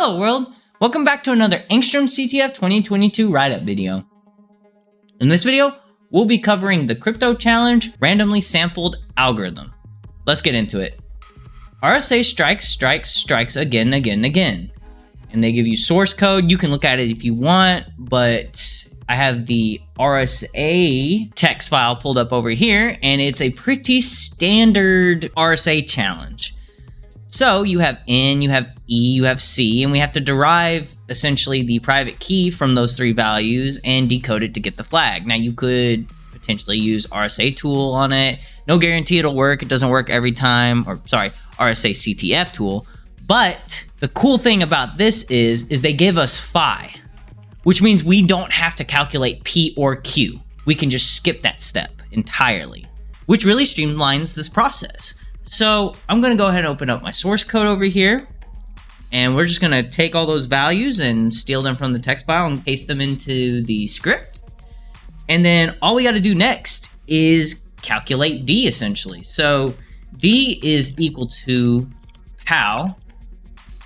Hello world! Welcome back to another angstromCTF 2022 write-up video. In this video, we'll be covering the crypto challenge randomly sampled algorithm. Let's get into it. RSA strikes again. And they give you source code. You can look at it if you want, but I have the RSA text file pulled up over here, and it's a pretty standard RSA challenge. So you have N, you have E, you have C, and we have to derive essentially the private key from those three values and decode it to get the flag. Now you could potentially use RSA tool on it. No guarantee it'll work. It doesn't work every time, or sorry, RSA CTF tool. But the cool thing about this is they give us phi, which means we don't have to calculate P or Q. We can just skip that step entirely, which really streamlines this process. So I'm going to go ahead and open up my source code over here, and we're just going to take all those values and steal them from the text file and paste them into the script. And then all we got to do next is calculate D essentially. So D is equal to POW.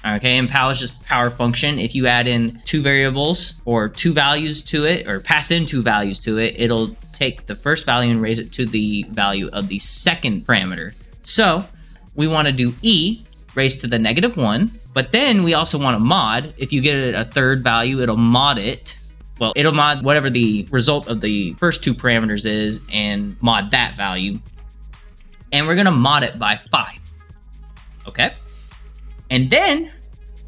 Okay, and POW is just the power function. If you add in two variables or two values to it, or pass in two values to it, it'll take the first value and raise it to the value of the second parameter. So we want to do E raised to the -1, but then we also want to mod. If you get it a third value, it'll mod it. Well, it'll mod whatever the result of the first two parameters is and mod that value. And we're going to mod it by phi. Okay. And then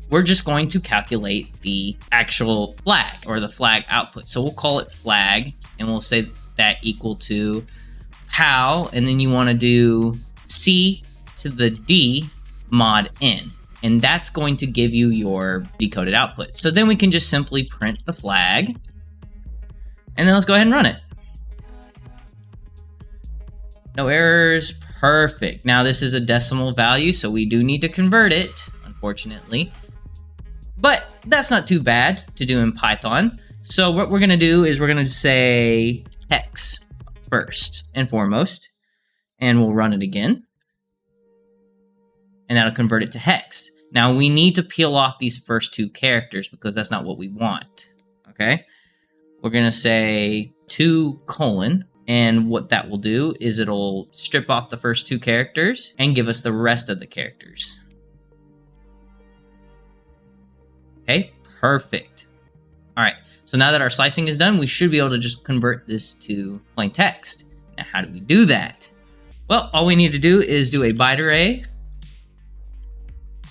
we're just going to calculate the actual flag, or the flag output. So we'll call it flag, and we'll say that equal to POW, and then you want to do C to the D mod N. And that's going to give you your decoded output. So then we can just simply print the flag, and then let's go ahead and run it. No errors, perfect. Now this is a decimal value, so we do need to convert it, unfortunately. But that's not too bad to do in Python. So what we're gonna do is we're gonna say hex first and foremost, and we'll run it again. And that'll convert it to hex. Now we need to peel off these first two characters because that's not what we want, okay? We're gonna say 2:, and what that will do is it'll strip off the first two characters and give us the rest of the characters. Okay, perfect. All right, so now that our slicing is done, we should be able to just convert this to plain text. Now, how do we do that? Well, all we need to do is do a byte array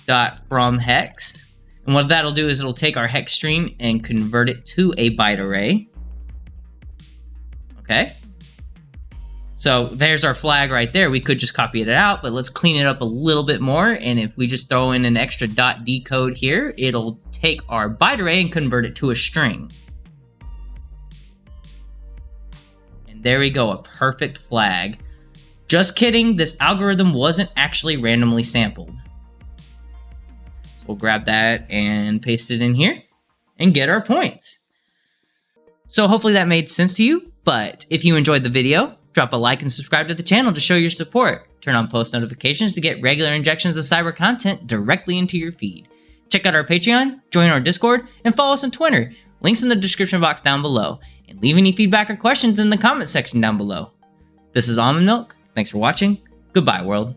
dot from hex, and what that'll do is it'll take our hex string and convert it to a byte array. Okay, so there's our flag right there. We could just copy it out, but let's clean it up a little bit more. And if we just throw in an extra dot decode here, it'll take our byte array and convert it to a string. And there we go, a perfect flag. Just kidding, this algorithm wasn't actually randomly sampled. So we'll grab that and paste it in here and get our points. So hopefully that made sense to you, but if you enjoyed the video, drop a like and subscribe to the channel to show your support. Turn on post notifications to get regular injections of cyber content directly into your feed. Check out our Patreon, join our Discord, and follow us on Twitter. Links in the description box down below. And leave any feedback or questions in the comment section down below. This is Almond Milk. Thanks for watching. Goodbye, world.